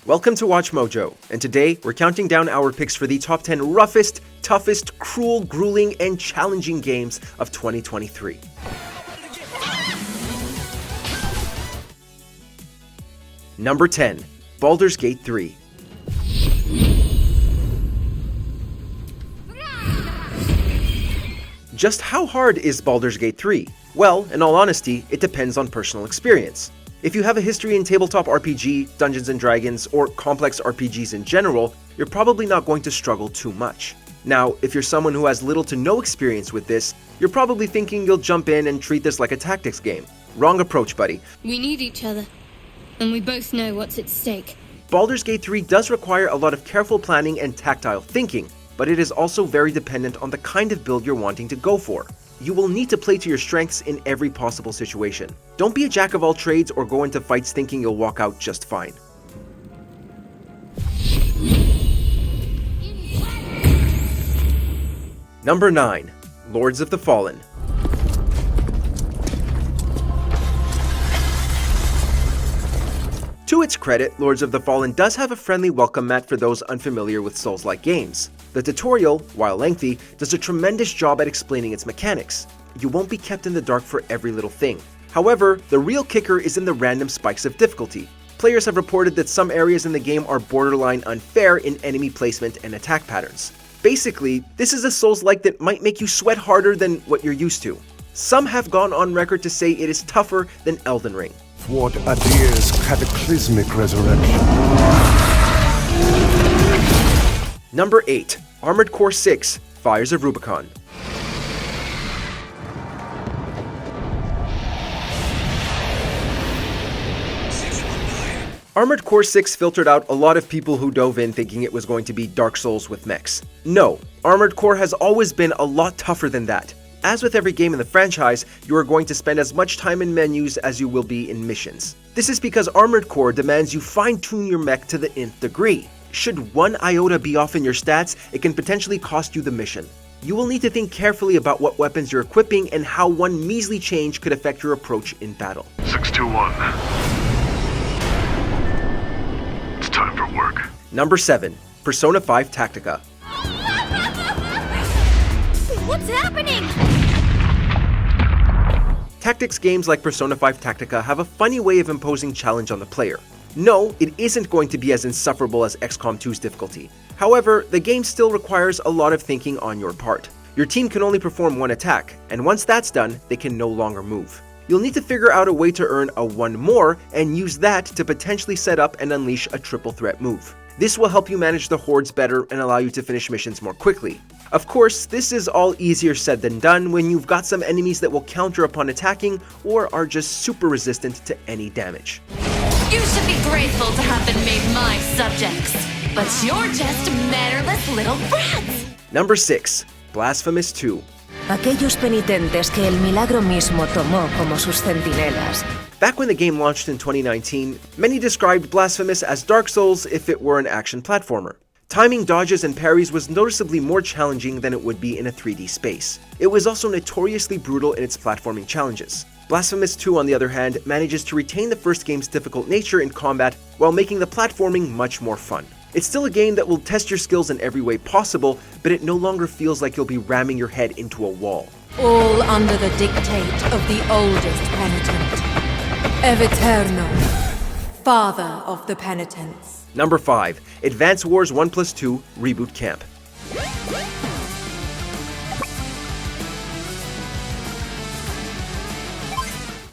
Welcome to WatchMojo, and today we're counting down our picks for the top 10 roughest, toughest, cruel, grueling, and challenging games of 2023. Number 10. Baldurs Gate 3. Just how hard is Baldurs Gate 3? Well, in all honesty, it depends on personal experience. If you have a history in tabletop RPG, Dungeons & Dragons, or complex RPGs in general, you're probably not going to struggle too much. Now, if you're someone who has little to no experience with this, you're probably thinking you'll jump in and treat this like a tactics game. Wrong approach, buddy. We need each other, and we both know what's at stake. Baldurs Gate 3 does require a lot of careful planning and tactile thinking, but it is also very dependent on the kind of build you're wanting to go for. You will need to play to your strengths in every possible situation. Don't be a jack of all trades or go into fights thinking you'll walk out just fine. Number 9. Lords of the Fallen. To its credit, Lords of the Fallen does have a friendly welcome mat for those unfamiliar with Souls-like games. The tutorial, while lengthy, does a tremendous job at explaining its mechanics. You won't be kept in the dark for every little thing. However, the real kicker is in the random spikes of difficulty. Players have reported that some areas in the game are borderline unfair in enemy placement and attack patterns. Basically, this is a Souls-like that might make you sweat harder than what you're used to. Some have gone on record to say it is tougher than Elden Ring. Thwart Adir's cataclysmic resurrection. Number 8. Armored Core 6, Fires of Rubicon. Armored Core 6 filtered out a lot of people who dove in thinking it was going to be Dark Souls with mechs. No, Armored Core has always been a lot tougher than that. As with every game in the franchise, you are going to spend as much time in menus as you will be in missions. This is because Armored Core demands you fine-tune your mech to the nth degree. Should one iota be off in your stats, it can potentially cost you the mission. You will need to think carefully about what weapons you're equipping and how one measly change could affect your approach in battle. 621. It's time for work. Number 7. Persona 5 Tactica. What's happening? Tactics games like Persona 5 Tactica have a funny way of imposing challenge on the player. No, it isn't going to be as insufferable as XCOM 2's difficulty. However, the game still requires a lot of thinking on your part. Your team can only perform one attack, and once that's done, they can no longer move. You'll need to figure out a way to earn a 1 more and use that to potentially set up and unleash a triple threat move. This will help you manage the hordes better and allow you to finish missions more quickly. Of course, this is all easier said than done when you've got some enemies that will counter upon attacking or are just super resistant to any damage. You should be grateful to have been made my subjects, but you're just mannerless little brats! Number 6. Blasphemous II. Aquellos penitentes que el milagro mismo tomó como sus centinelas. Back when the game launched in 2019, many described Blasphemous as Dark Souls if it were an action platformer. Timing dodges and parries was noticeably more challenging than it would be in a 3D space. It was also notoriously brutal in its platforming challenges. Blasphemous 2, on the other hand, manages to retain the first game's difficult nature in combat while making the platforming much more fun. It's still a game that will test your skills in every way possible, but it no longer feels like you'll be ramming your head into a wall. All under the dictate of the oldest penitent, Eviterno, father of the penitents. Number 5. Advance Wars 1+2 Reboot Camp.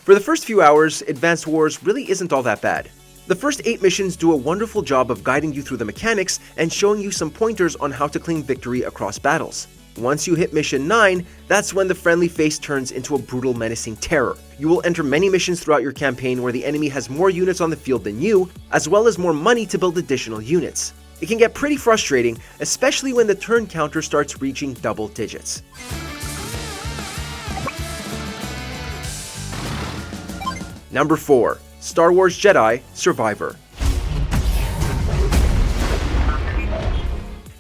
For the first few hours, Advance Wars really isn't all that bad. The first 8 missions do a wonderful job of guiding you through the mechanics and showing you some pointers on how to claim victory across battles. Once you hit mission 9, that's when the friendly face turns into a brutal, menacing terror. You will enter many missions throughout your campaign where the enemy has more units on the field than you, as well as more money to build additional units. It can get pretty frustrating, especially when the turn counter starts reaching double digits. Number 4. Star Wars Jedi Survivor.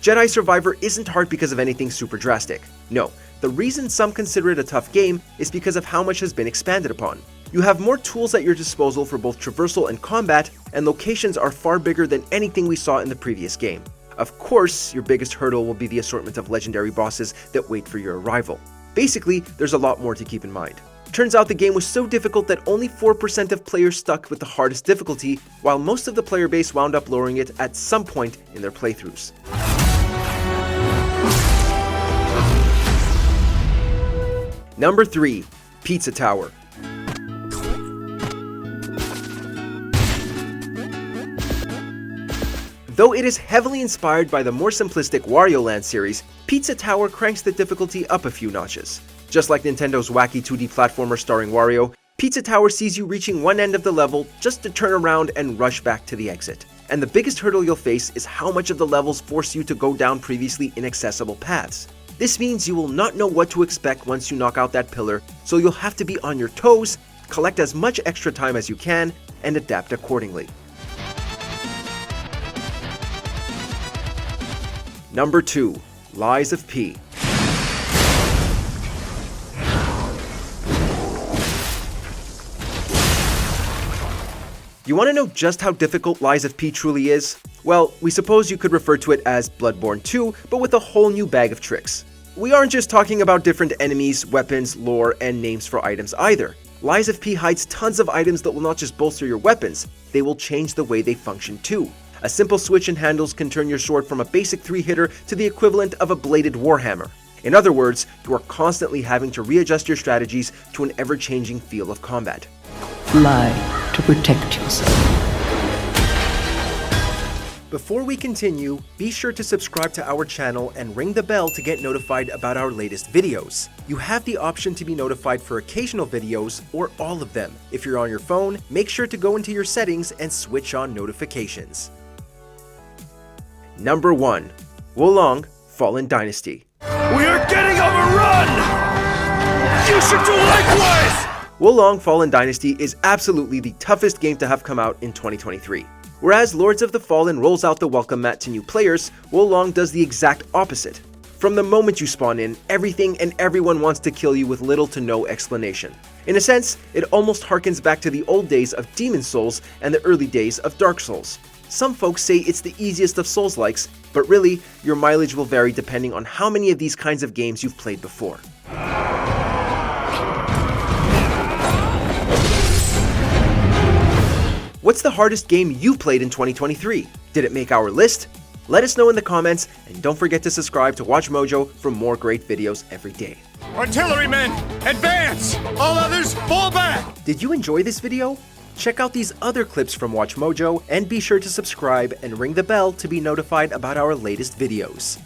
Jedi Survivor isn't hard because of anything super drastic. No, the reason some consider it a tough game is because of how much has been expanded upon. You have more tools at your disposal for both traversal and combat, and locations are far bigger than anything we saw in the previous game. Of course, your biggest hurdle will be the assortment of legendary bosses that wait for your arrival. Basically, there's a lot more to keep in mind. Turns out the game was so difficult that only 4% of players stuck with the hardest difficulty, while most of the player base wound up lowering it at some point in their playthroughs. Number 3. Pizza Tower. Though it is heavily inspired by the more simplistic Wario Land series, Pizza Tower cranks the difficulty up a few notches. Just like Nintendo's wacky 2D platformer starring Wario, Pizza Tower sees you reaching one end of the level just to turn around and rush back to the exit. And the biggest hurdle you'll face is how much of the levels force you to go down previously inaccessible paths. This means you will not know what to expect once you knock out that pillar, so you'll have to be on your toes, collect as much extra time as you can, and adapt accordingly. Number 2. Lies of P. You want to know just how difficult Lies of P truly is? Well, we suppose you could refer to it as Bloodborne 2, but with a whole new bag of tricks. We aren't just talking about different enemies, weapons, lore, and names for items either. Lies of P hides tons of items that will not just bolster your weapons, they will change the way they function too. A simple switch in handles can turn your sword from a basic 3-hitter to the equivalent of a bladed warhammer. In other words, you are constantly having to readjust your strategies to an ever-changing feel of combat. Lie to protect yourself. Before we continue, be sure to subscribe to our channel and ring the bell to get notified about our latest videos. You have the option to be notified for occasional videos or all of them. If you're on your phone, make sure to go into your settings and switch on notifications. Number 1. Wulong Fallen Dynasty. We are getting overrun! You should do likewise! Wulong Fallen Dynasty is absolutely the toughest game to have come out in 2023. Whereas Lords of the Fallen rolls out the welcome mat to new players, Wulong does the exact opposite. From the moment you spawn in, everything and everyone wants to kill you with little to no explanation. In a sense, it almost harkens back to the old days of Demon's Souls and the early days of Dark Souls. Some folks say it's the easiest of Souls-likes, but really, your mileage will vary depending on how many of these kinds of games you've played before. What's the hardest game you played in 2023? Did it make our list? Let us know in the comments, and don't forget to subscribe to WatchMojo for more great videos every day. Artillerymen, advance! All others, fall back! Did you enjoy this video? Check out these other clips from WatchMojo and be sure to subscribe and ring the bell to be notified about our latest videos.